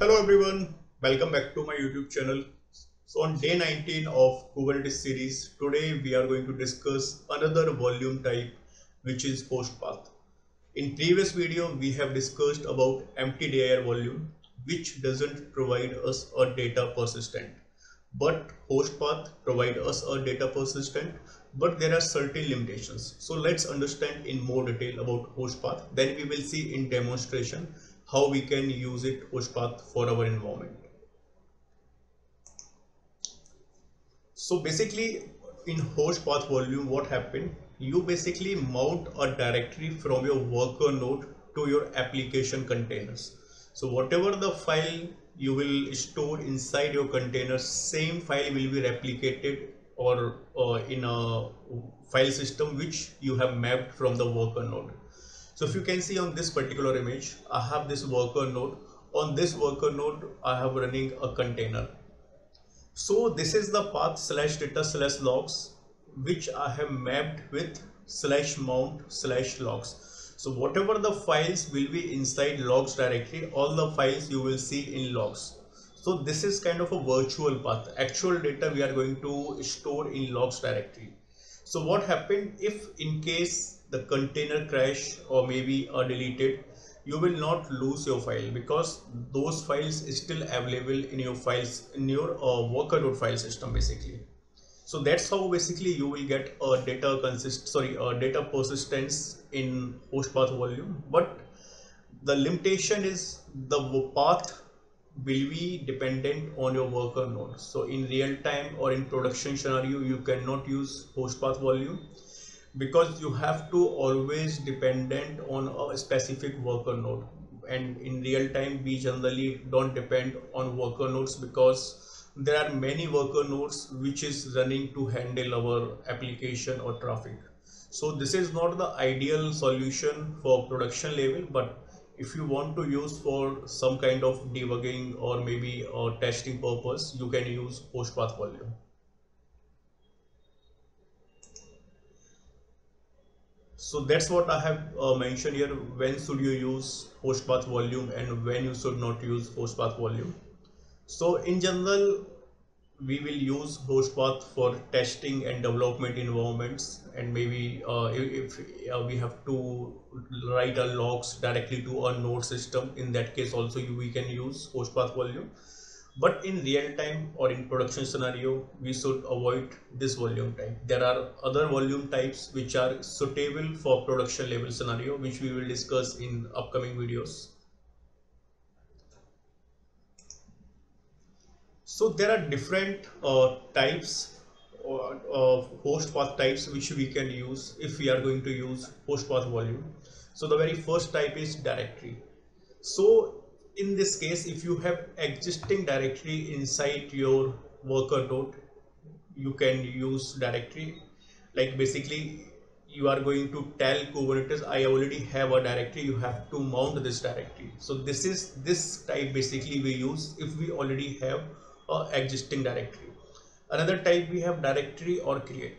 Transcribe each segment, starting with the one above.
Hello everyone, welcome back to my YouTube channel. So on day 19 of Kubernetes series, today we are going to discuss another volume type which is hostPath. In previous video we have discussed about empty dir volume which doesn't provide us a data persistent. But hostPath provide us a data persistent, but there are certain limitations. So let's understand in more detail about hostPath. Then we will see in demonstration how we can use it hostPath for our environment. So basically in hostPath volume, what happened? You basically mount a directory from your worker node to your application containers. So whatever the file you will store inside your container, same file will be replicated or in a file system which you have mapped from the worker node. So if you can see on this particular image, I have this worker node. On this worker node, I have running a container. So this is the path /data/logs which I have mapped with /mount/logs. So whatever the files will be inside logs directory, all the files you will see in logs. So this is kind of a virtual path. Actual data we are going to store in logs directory. So what happened if in case the container crash or maybe are deleted, you will not lose your file because those files is still available in your files in your worker node file system basically. So that's how basically you will get a data persistence in hostPath volume. But the limitation is the path will be dependent on your worker node. So in real time or in production scenario, you cannot use hostPath volume because you have to always dependent on a specific worker node. And in real time, we generally don't depend on worker nodes because there are many worker nodes which is running to handle our application or traffic. So this is not the ideal solution for production level, but if you want to use for some kind of debugging or maybe testing purpose, you can use hostPath volume. So that's what I have mentioned here. When should you use hostPath volume and when you should not use hostPath volume. So in general, we will use hostPath for testing and development environments, and maybe if we have to write our logs directly to a node system, in that case also we can use hostPath volume. But in real time or in production scenario, we should avoid this volume type. There are other volume types which are suitable for production level scenario, which we will discuss in upcoming videos. So there are different types of hostPath types which we can use if we are going to use hostPath volume. So the very first type is directory. So in this case, if you have existing directory inside your worker node, you can use directory. Like basically you are going to tell Kubernetes, I already have a directory, you have to mount this directory. So this type basically we use if we already have a existing directory. Another type we have directory or create.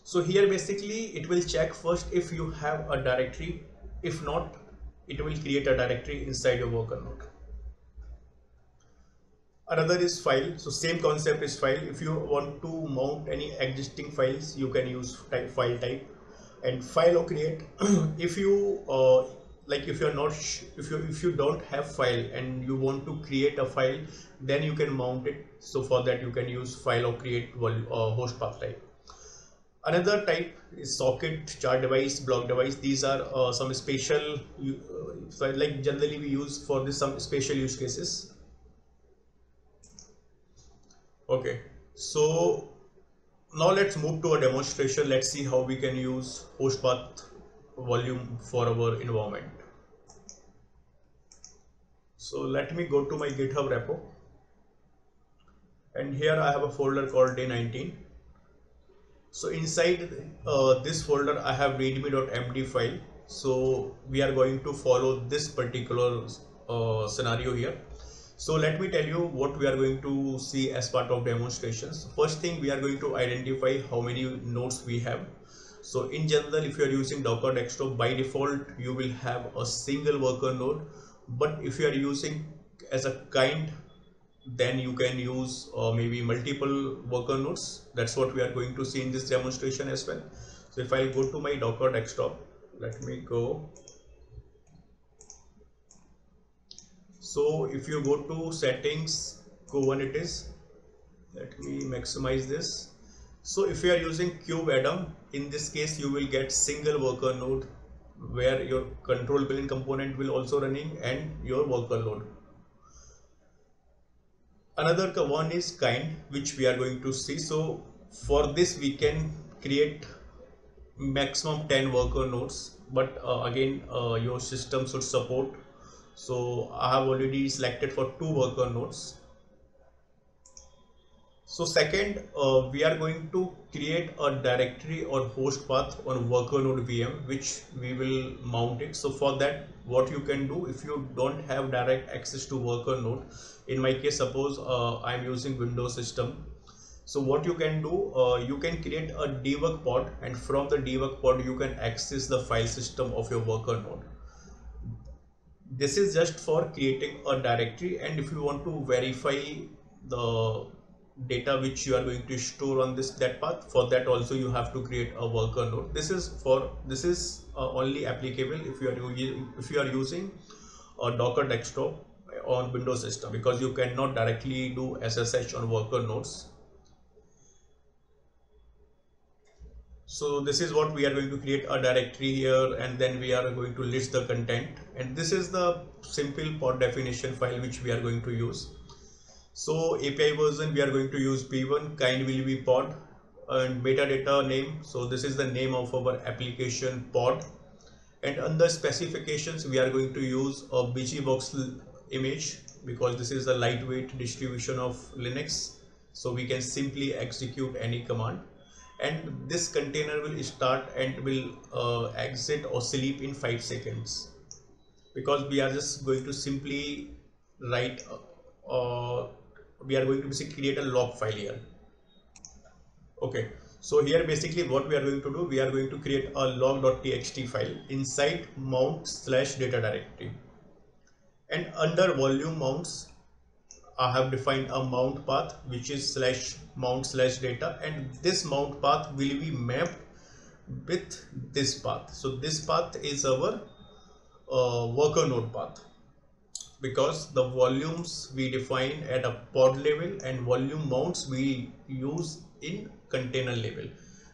So here basically it will check first if you have a directory. If not, it will create a directory inside your worker node. Another is file. So same concept is file. If you want to mount any existing files, you can use file type. And file or create. If you if you don't have file and you want to create a file, then you can mount it. So for that you can use file or create hostPath type. Another type is socket, chart device, block device. These are some special like generally we use for this some special use cases. Okay, so now let's move to a demonstration. Let's see how we can use hostPath volume for our environment. So let me go to my GitHub repo, and here I have a folder called day 19. So inside this folder I have readme.md file. So we are going to follow this particular scenario here. So let me tell you what we are going to see as part of demonstrations. First thing, we are going to identify how many nodes we have. So in general, if you are using Docker desktop, by default you will have a single worker node. But if you are using as a kind, then you can use maybe multiple worker nodes. That's what we are going to see in this demonstration as well. So if I go to my Docker desktop, let me go. So if you go to settings, Kubernetes, let me maximize this. So if you are using kube-adm, in this case you will get single worker node where your control plane component will also running and your worker node. Another one is kind, which we are going to see. So for this we can create maximum 10 worker nodes, but again your system should support. So I have already selected for 2 worker nodes. So second, we are going to create a directory or host path on worker node VM, which we will mount it. So for that, what you can do, if you don't have direct access to worker node, in my case, suppose I'm using Windows system. So what you can do, you can create a debug pod, and from the debug pod, you can access the file system of your worker node. This is just for creating a directory, and if you want to verify the data which you are going to store on that path, for that also you have to create a worker node. This is only applicable if you are using a Docker desktop on Windows system, because you cannot directly do SSH on worker nodes. So this is what we are going to create a directory here, and then we are going to list the content, and this is the simple pod definition file which we are going to use. So API version we are going to use p1, kind will be pod, and metadata name. So this is the name of our application pod, and under specifications we are going to use a BGBox image, because this is a lightweight distribution of Linux, so we can simply execute any command. And this container will start and will exit or sleep in 5 seconds, because we are just going to simply write we are going to basically create a log file here. Okay, so here basically what we are going to do, we are going to create a log.txt file inside mount/data directory, and under volume mounts I have defined a mount path which is /mount/data, and this mount path will be mapped with this path. So this path is our worker node path, because the volumes we define at a pod level and volume mounts we use in container level,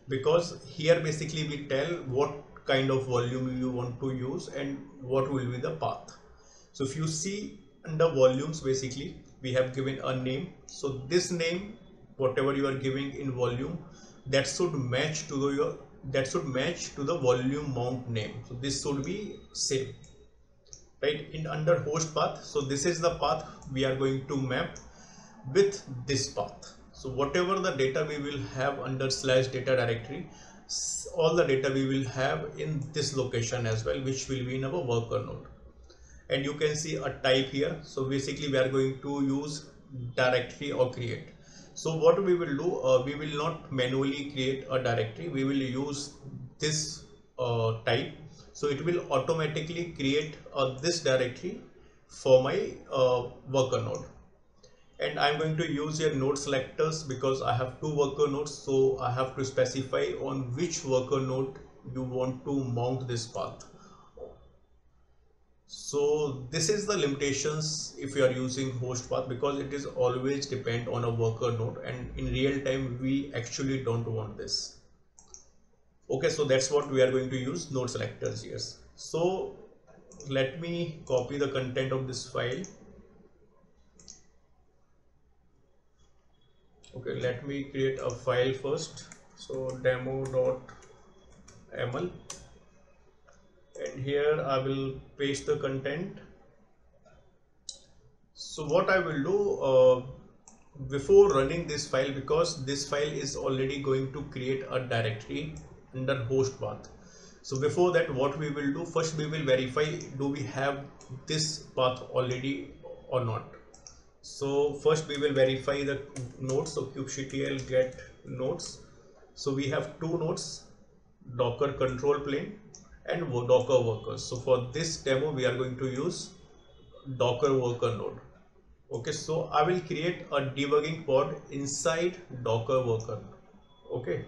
because here basically we tell what kind of volume you want to use and what will be the path. So if you see under volumes, basically we have given a name. So this name, whatever you are giving in volume, that should match to the volume mount name. So this should be same, right? In under host path, so this is the path we are going to map with this path. So whatever the data we will have under /data directory, all the data we will have in this location as well, which will be in our worker node. And you can see a type here. So basically we are going to use directory or create. So what we will do, we will not manually create a directory, we will use this type. So it will automatically create this directory for my worker node. And I'm going to use here node selectors, because I have 2 worker nodes, so I have to specify on which worker node you want to mount this path. So this is the limitations if you are using host path, because it is always depend on a worker node, and in real time we actually don't want this. Okay, so that's what we are going to use, node selectors here. So let me copy the content of this file. Okay, let me create a file first. So demo.ml, and here I will paste the content. So what I will do, before running this file, because this file is already going to create a directory under host path. So before that, what we will do, first we will verify do we have this path already or not. So first we will verify the nodes. So kubectl get nodes. So we have 2 nodes, Docker control plane and Docker workers. So for this demo we are going to use Docker worker node. Okay, so I will create a debugging pod inside Docker worker. Okay,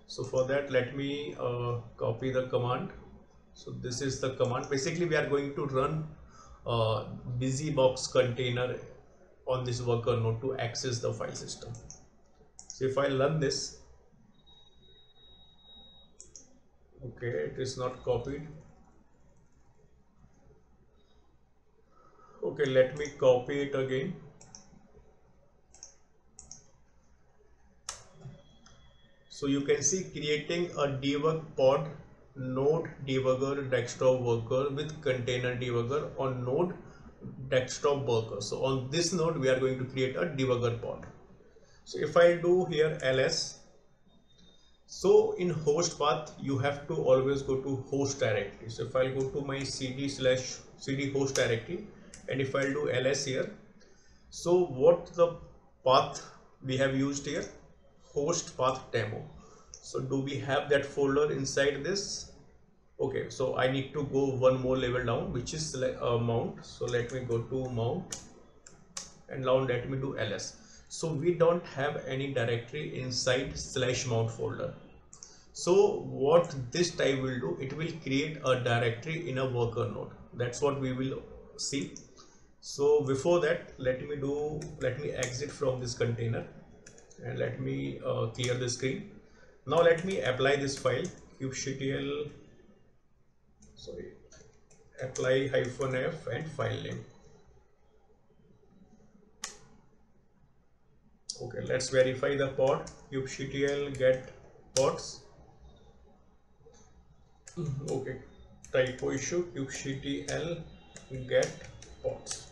so for that let me copy the command. So this is the command. Basically we are going to run busybox container on this worker node to access the file system. So if I run this, okay, it is not copied. Okay, let me copy it again. So you can see creating a debug pod node debugger desktop worker with container debugger on node desktop worker. So on this node we are going to create a debugger pod. So if I do here ls, so in host path you have to always go to host directory. So if I'll go to my cd host directory, and if I'll do ls here, so what the path we have used here, host path demo. So do we have that folder inside this? Okay, so I need to go one more level down, which is mount. So let me go to mount, and now let me do ls. So we don't have any directory inside /mount folder. So what this type will do, it will create a directory in a worker node. That's what we will see. So before that, let me exit from this container, and let me clear the screen. Now let me apply this file kubectl, sorry, apply -f and file name. Okay, let's verify the pod kubectl get pods. Okay, typo issue, kubectl get pods.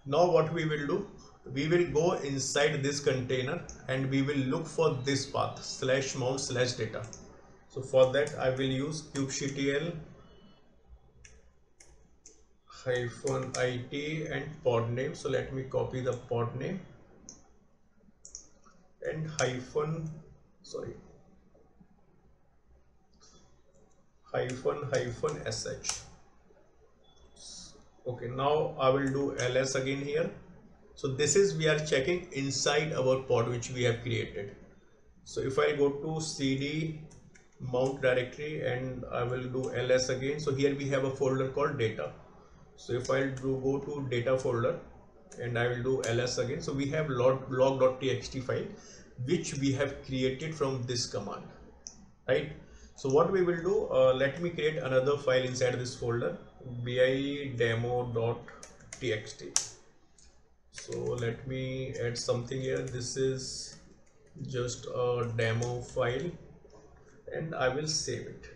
Now what we will do, we will go inside this container and we will look for this path /mount/data. So for that I will use kubectl -it and pod name. So let me copy the pod name and sh. Okay, now I will do ls again here. So this is, we are checking inside our pod which we have created. So if I go to cd mount directory and I will do ls again, so here we have a folder called data. So if I go to data folder and I will do ls again, so we have log.txt file which we have created from this command, right? So what we will do, let me create another file inside this folder, bi demo.txt. So let me add something here. This is just a demo file and I will save it.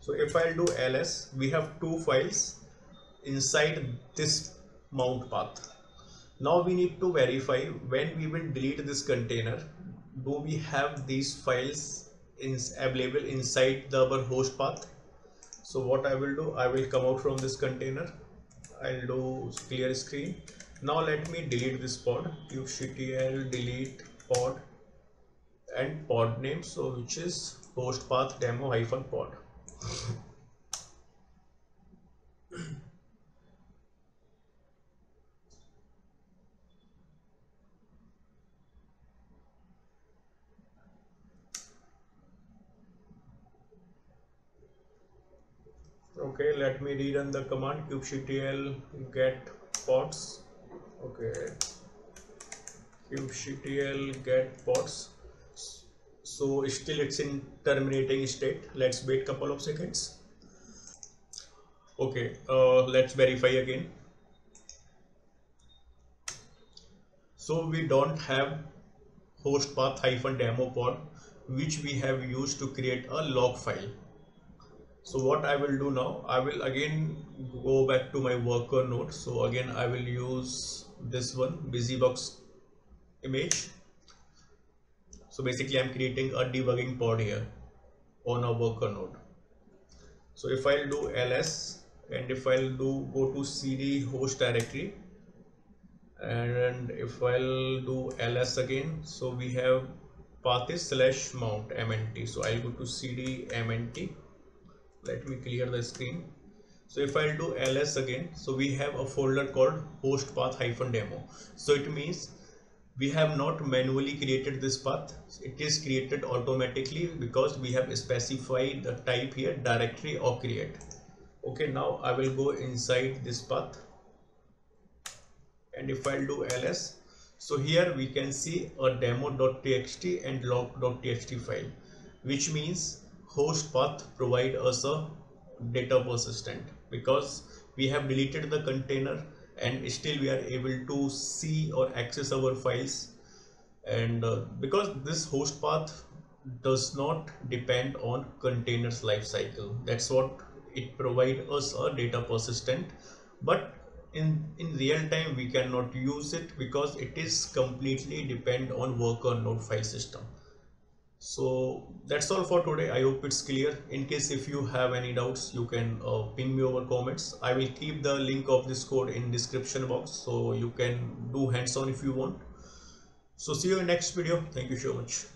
So if I'll do ls, we have two files inside this mount path. Now we need to verify when we will delete this container, do we have these files available inside our host path? So what I will do, I will come out from this container, I'll do clear screen. Now let me delete this pod, kubectl delete pod and pod name, so which is host path demo -pod. Okay, let me rerun the command kubectl get pods. Okay, kubectl get pods. So still it's in terminating state. Let's wait couple of seconds. Okay, let's verify again. So we don't have host path -demo pod which we have used to create a log file. So what I will do now, I will again go back to my worker node. So again I will use this one, busybox image. So basically I'm creating a debugging pod here on a worker node. So if I'll do ls and if I'll go to cd host directory, and if I'll do ls again, so we have path is /mount mnt. So I'll go to cd mnt. Let me clear the screen. So if I'll do ls again, so we have a folder called hostpath-demo. So it means we have not manually created this path, it is created automatically because we have specified the type here, directory or create. Okay, now I will go inside this path, and if I'll do ls, so here we can see a demo.txt and log.txt file, which means host path provide us a data persistent because we have deleted the container and still we are able to see or access our files. And because this host path does not depend on containers lifecycle, that's what it provide us a data persistent. But in real time we cannot use it because it is completely depend on worker node file system. So that's all for today. I hope it's clear. In case if you have any doubts, you can ping me over comments. I will keep the link of this code in description box so you can do hands-on if you want. So see you in next video. Thank you so much.